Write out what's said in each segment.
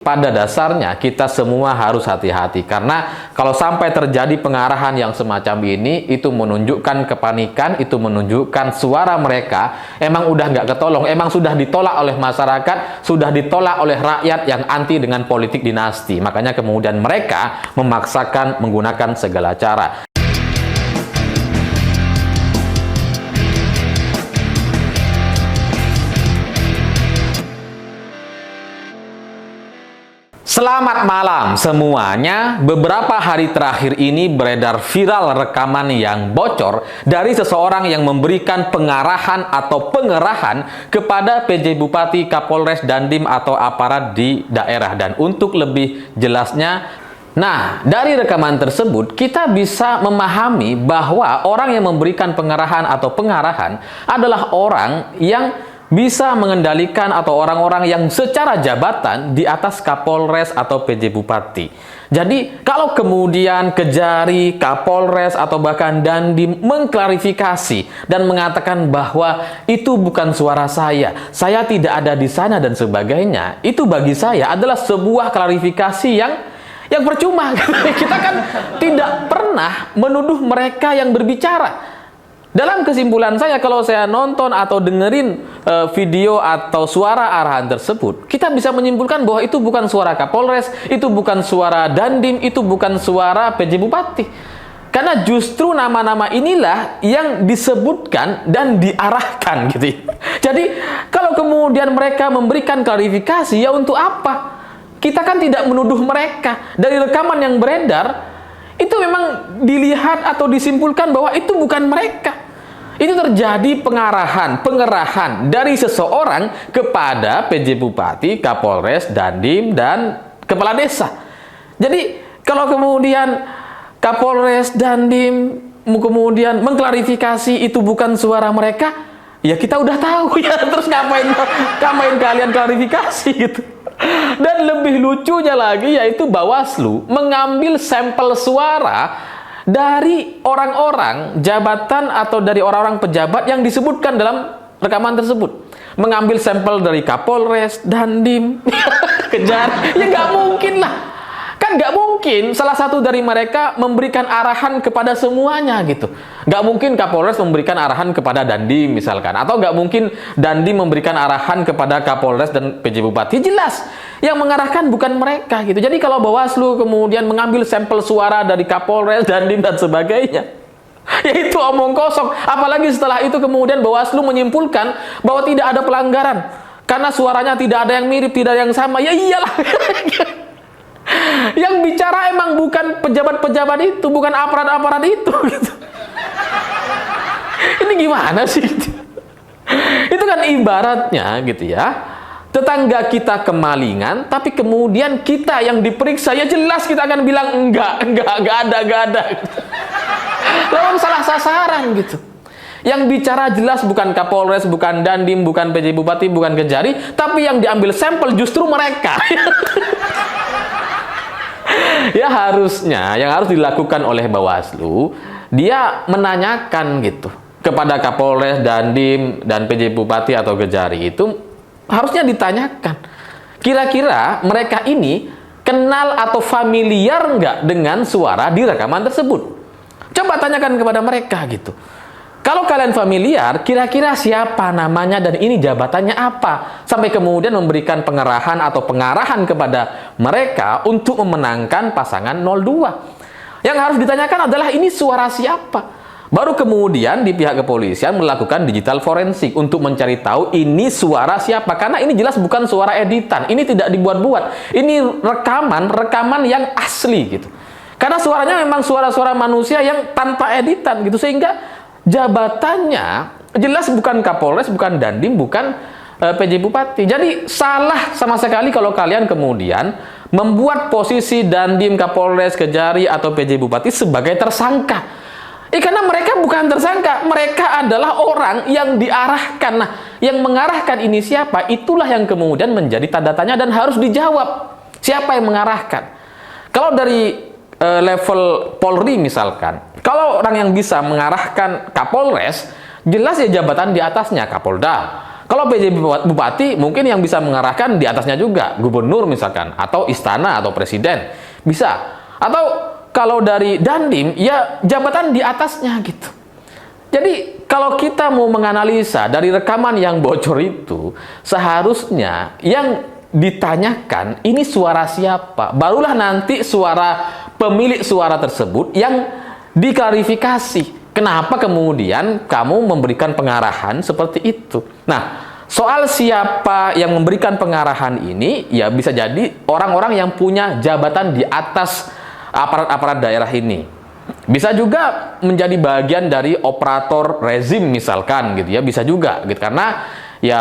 Pada dasarnya kita semua harus hati-hati, karena kalau sampai terjadi pengarahan yang semacam ini, itu menunjukkan kepanikan, itu menunjukkan suara mereka emang udah nggak ketolong, emang sudah ditolak oleh masyarakat, sudah ditolak oleh rakyat yang anti dengan politik dinasti. Makanya kemudian mereka memaksakan menggunakan segala cara. Selamat malam semuanya. Beberapa hari terakhir ini beredar viral rekaman yang bocor dari seseorang yang memberikan pengarahan atau pengerahan kepada PJ Bupati, Kapolres, Dandim atau aparat di daerah. Dan untuk lebih jelasnya, dari rekaman tersebut kita bisa memahami bahwa orang yang memberikan pengarahan atau pengarahan adalah orang yang bisa mengendalikan atau orang-orang yang secara jabatan di atas Kapolres atau PJ Bupati. Jadi kalau kemudian Kejari, Kapolres atau bahkan Dandim mengklarifikasi dan mengatakan bahwa itu bukan suara saya tidak ada di sana dan sebagainya, itu bagi saya adalah sebuah klarifikasi yang percuma. Kita kan tidak pernah menuduh mereka yang berbicara. Dalam kesimpulan saya, kalau saya nonton atau dengerin video atau suara arahan tersebut, kita bisa menyimpulkan bahwa itu bukan suara Kapolres, itu bukan suara Dandim, itu bukan suara PJ Bupati. Karena justru nama-nama inilah yang disebutkan dan diarahkan gitu ya. Jadi kalau kemudian mereka memberikan klarifikasi, ya untuk apa? Kita kan tidak menuduh mereka. Dari rekaman yang beredar, itu memang dilihat atau disimpulkan bahwa itu bukan mereka. Itu terjadi pengerahan dari seseorang kepada PJ Bupati, Kapolres, Dandim, dan Kepala Desa. Jadi kalau kemudian Kapolres, Dandim kemudian mengklarifikasi itu bukan suara mereka, ya kita udah tahu ya, terus ngapain kalian klarifikasi gitu. Dan lebih lucunya lagi yaitu Bawaslu mengambil sampel suara dari orang-orang jabatan atau dari orang-orang pejabat yang disebutkan dalam rekaman tersebut. Mengambil sampel dari Kapolres, Dandim, Kejari, ya nggak mungkin lah. Kan nggak mungkin salah satu dari mereka memberikan arahan kepada semuanya gitu. Nggak mungkin Kapolres memberikan arahan kepada Dandim misalkan, atau nggak mungkin Dandim memberikan arahan kepada Kapolres dan PJ Bupati. Jelas yang mengarahkan bukan mereka gitu. Jadi kalau Bawaslu kemudian mengambil sampel suara dari Kapolres, Dandim dan sebagainya, ya itu omong kosong. Apalagi setelah itu kemudian Bawaslu menyimpulkan bahwa tidak ada pelanggaran karena suaranya tidak ada yang mirip, tidak ada yang sama. Ya iyalah. Yang bicara emang bukan pejabat-pejabat itu, bukan aparat-aparat itu gitu. Ini gimana sih gitu? Itu kan ibaratnya gitu ya, tetangga kita kemalingan tapi kemudian kita yang diperiksa, ya jelas kita akan bilang enggak ada lalu salah sasaran gitu. Yang bicara jelas bukan Kapolres, bukan Dandim, bukan PJ Bupati, bukan Kejari, tapi yang diambil sampel justru mereka. Ya harusnya yang harus dilakukan oleh Bawaslu, dia menanyakan gitu kepada Kapolres, Dandim, dan PJ Bupati atau Kejari, itu harusnya ditanyakan, kira-kira mereka ini kenal atau familiar nggak dengan suara di rekaman tersebut. Coba tanyakan kepada mereka gitu. Kalau kalian familiar, kira-kira siapa namanya dan ini jabatannya apa? Sampai kemudian memberikan pengerahan atau pengarahan kepada mereka untuk memenangkan pasangan 02. Yang harus ditanyakan adalah ini suara siapa? Baru kemudian di pihak kepolisian melakukan digital forensik untuk mencari tahu ini suara siapa. Karena ini jelas bukan suara editan, ini tidak dibuat-buat. Ini rekaman yang asli gitu. Karena suaranya memang suara-suara manusia yang tanpa editan gitu, sehingga jabatannya jelas bukan Kapolres, bukan Dandim, bukan PJ Bupati. Jadi salah sama sekali kalau kalian kemudian membuat posisi Dandim, Kapolres, Kejari atau PJ Bupati sebagai tersangka. Karena mereka bukan tersangka, mereka adalah orang yang diarahkan. Nah, yang mengarahkan ini siapa? Itulah yang kemudian menjadi tanda tanya dan harus dijawab. Siapa yang mengarahkan? Kalau dari level Polri misalkan, kalau orang yang bisa mengarahkan Kapolres, jelas ya jabatan di atasnya Kapolda, Kalau PJ Bupati mungkin yang bisa mengarahkan di atasnya juga, gubernur misalkan, atau istana atau presiden, bisa. Atau kalau dari Dandim, ya jabatan di atasnya gitu. Jadi kalau kita mau menganalisa dari rekaman yang bocor itu, seharusnya yang ditanyakan ini suara siapa? Barulah nanti suara pemilik suara tersebut yang diklarifikasi. Kenapa kemudian kamu memberikan pengarahan seperti itu? Nah, soal siapa yang memberikan pengarahan ini, ya bisa jadi orang-orang yang punya jabatan di atas aparat-aparat daerah ini. Bisa juga menjadi bagian dari operator rezim misalkan gitu ya, bisa juga gitu, karena ya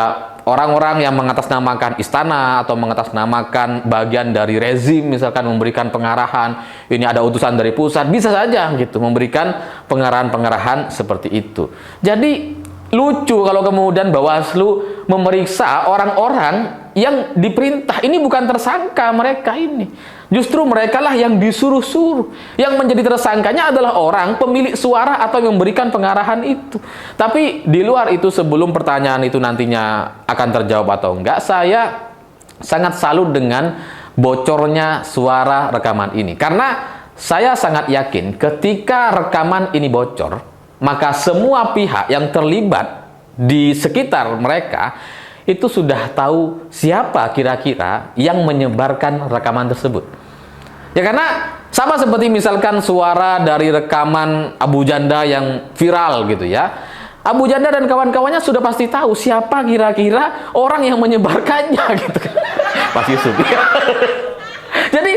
orang-orang yang mengatasnamakan istana atau mengatasnamakan bagian dari rezim misalkan memberikan pengarahan, ini ada utusan dari pusat, bisa saja gitu memberikan pengarahan-pengarahan seperti itu. Jadi lucu kalau kemudian Bawaslu memeriksa orang-orang yang diperintah. Ini bukan tersangka mereka ini. Justru mereka lah yang disuruh-suruh. Yang menjadi tersangkanya adalah orang pemilik suara atau yang memberikan pengarahan itu. Tapi di luar itu, sebelum pertanyaan itu nantinya akan terjawab atau enggak, saya sangat salut dengan bocornya suara rekaman ini. Karena saya sangat yakin ketika rekaman ini bocor, maka semua pihak yang terlibat di sekitar mereka itu sudah tahu siapa kira-kira yang menyebarkan rekaman tersebut. Ya karena sama seperti misalkan suara dari rekaman Abu Janda yang viral gitu ya. Abu Janda dan kawan-kawannya sudah pasti tahu siapa kira-kira orang yang menyebarkannya gitu kan. Pasti sudah. Jadi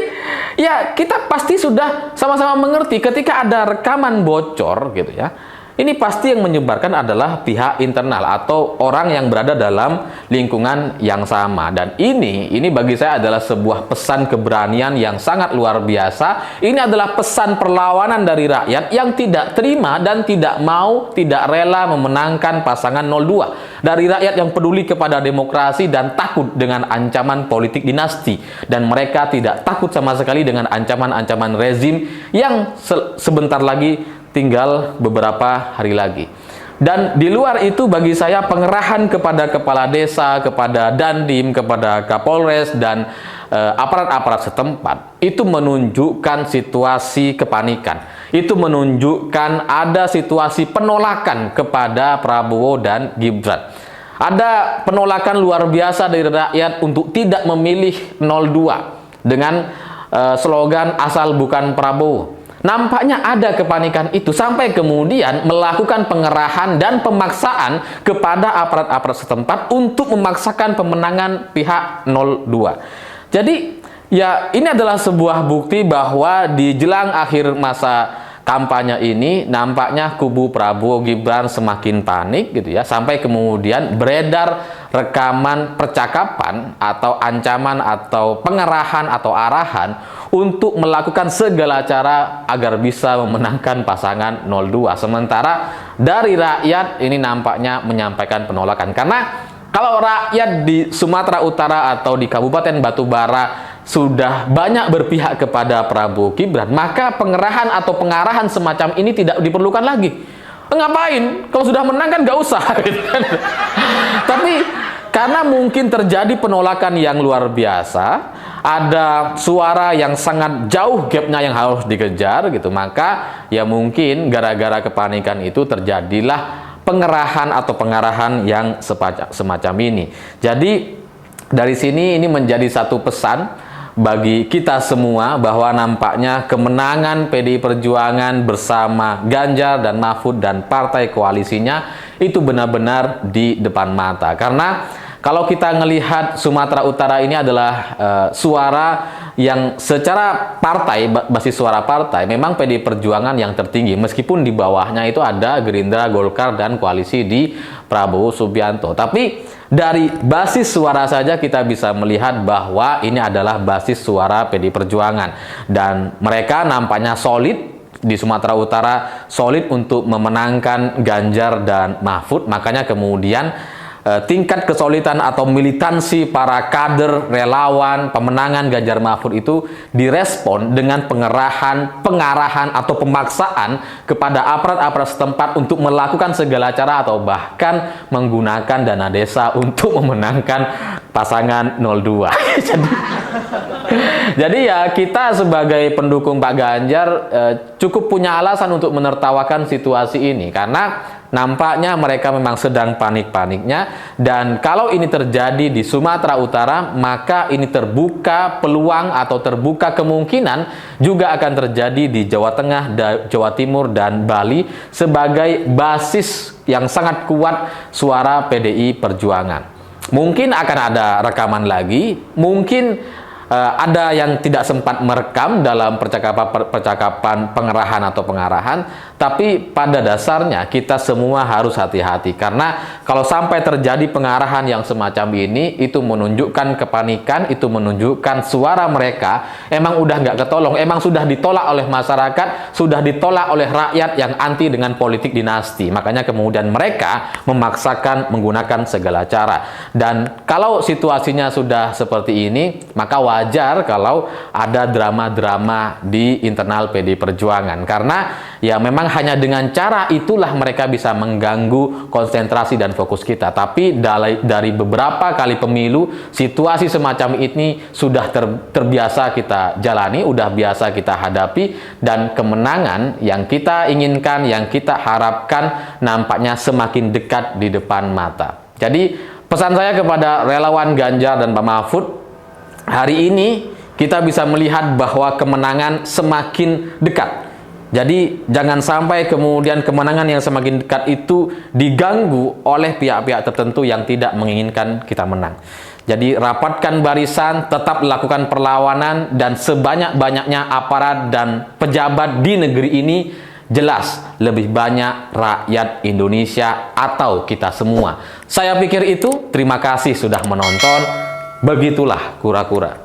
ya kita pasti sudah sama-sama mengerti ketika ada rekaman bocor gitu ya. Ini pasti yang menyebarkan adalah pihak internal atau orang yang berada dalam lingkungan yang sama. Dan ini bagi saya adalah sebuah pesan keberanian yang sangat luar biasa. Ini adalah pesan perlawanan dari rakyat yang tidak terima dan tidak mau, tidak rela memenangkan pasangan 02. Dari rakyat yang peduli kepada demokrasi dan takut dengan ancaman politik dinasti. Dan mereka tidak takut sama sekali dengan ancaman-ancaman rezim yang sebentar lagi tinggal beberapa hari lagi. Dan di luar itu bagi saya pengerahan kepada kepala desa, kepada Dandim, kepada Kapolres dan aparat-aparat setempat itu menunjukkan situasi kepanikan. Itu menunjukkan ada situasi penolakan kepada Prabowo dan Gibran. Ada penolakan luar biasa dari rakyat untuk tidak memilih 02 dengan slogan asal bukan Prabowo. Nampaknya ada kepanikan itu sampai kemudian melakukan pengerahan dan pemaksaan kepada aparat-aparat setempat untuk memaksakan pemenangan pihak 02. Jadi ya ini adalah sebuah bukti bahwa di jelang akhir masa kampanye ini nampaknya kubu Prabowo Gibran semakin panik gitu ya, sampai kemudian beredar rekaman percakapan atau ancaman atau pengerahan atau arahan untuk melakukan segala cara agar bisa memenangkan pasangan 02. Sementara dari rakyat ini nampaknya menyampaikan penolakan. Karena kalau rakyat di Sumatera Utara atau di Kabupaten Batubara sudah banyak berpihak kepada Prabowo Gibran, maka pengerahan atau pengarahan semacam ini tidak diperlukan lagi. Ngapain? Kalau sudah menang kan nggak usah. Gitu kan. Tapi karena mungkin terjadi penolakan yang luar biasa, ada suara yang sangat jauh gapnya yang harus dikejar gitu, maka ya mungkin gara-gara kepanikan itu terjadilah pengerahan atau pengarahan yang semacam ini. Jadi dari sini ini menjadi satu pesan bagi kita semua bahwa nampaknya kemenangan PDI Perjuangan bersama Ganjar dan Mahfud dan partai koalisinya itu benar-benar di depan mata. Karena kalau kita melihat Sumatera Utara ini adalah suara yang secara partai, basis suara partai, memang PDI Perjuangan yang tertinggi. Meskipun di bawahnya itu ada Gerindra, Golkar, dan koalisi di Prabowo Subianto. Tapi dari basis suara saja kita bisa melihat bahwa ini adalah basis suara PDI Perjuangan. Dan mereka nampaknya solid di Sumatera Utara, solid untuk memenangkan Ganjar dan Mahfud. Makanya kemudian tingkat kesulitan atau militansi para kader, relawan, pemenangan Ganjar Mahfud itu direspon dengan pengarahan atau pemaksaan kepada aparat-aparat setempat untuk melakukan segala cara atau bahkan menggunakan dana desa untuk memenangkan pasangan 02. Jadi ya kita sebagai pendukung Pak Ganjar cukup punya alasan untuk menertawakan situasi ini karena nampaknya mereka memang sedang panik-paniknya, dan kalau ini terjadi di Sumatera Utara, maka ini terbuka peluang atau terbuka kemungkinan juga akan terjadi di Jawa Tengah, Jawa Timur, dan Bali sebagai basis yang sangat kuat suara PDI Perjuangan. Mungkin akan ada rekaman lagi, mungkin ada yang tidak sempat merekam dalam percakapan pengerahan atau pengarahan, tapi pada dasarnya kita semua harus hati-hati karena kalau sampai terjadi pengarahan yang semacam ini, itu menunjukkan kepanikan, itu menunjukkan suara mereka emang udah nggak ketolong, emang sudah ditolak oleh masyarakat, sudah ditolak oleh rakyat yang anti dengan politik dinasti. Makanya kemudian mereka memaksakan menggunakan segala cara. Dan kalau situasinya sudah seperti ini, maka wajar kalau ada drama-drama di internal PD Perjuangan karena ya memang hanya dengan cara itulah mereka bisa mengganggu konsentrasi dan fokus kita. Tapi dari beberapa kali pemilu, situasi semacam ini sudah terbiasa kita jalani, udah biasa kita hadapi, dan kemenangan yang kita inginkan, yang kita harapkan nampaknya semakin dekat di depan mata. Jadi pesan saya kepada relawan Ganjar dan Pak Mahfud, hari ini kita bisa melihat bahwa kemenangan semakin dekat. Jadi jangan sampai kemudian kemenangan yang semakin dekat itu diganggu oleh pihak-pihak tertentu yang tidak menginginkan kita menang. Jadi rapatkan barisan, tetap lakukan perlawanan, dan sebanyak-banyaknya aparat dan pejabat di negeri ini, jelas lebih banyak rakyat Indonesia atau kita semua. Saya pikir itu. Terima kasih sudah menonton. Begitulah kura-kura.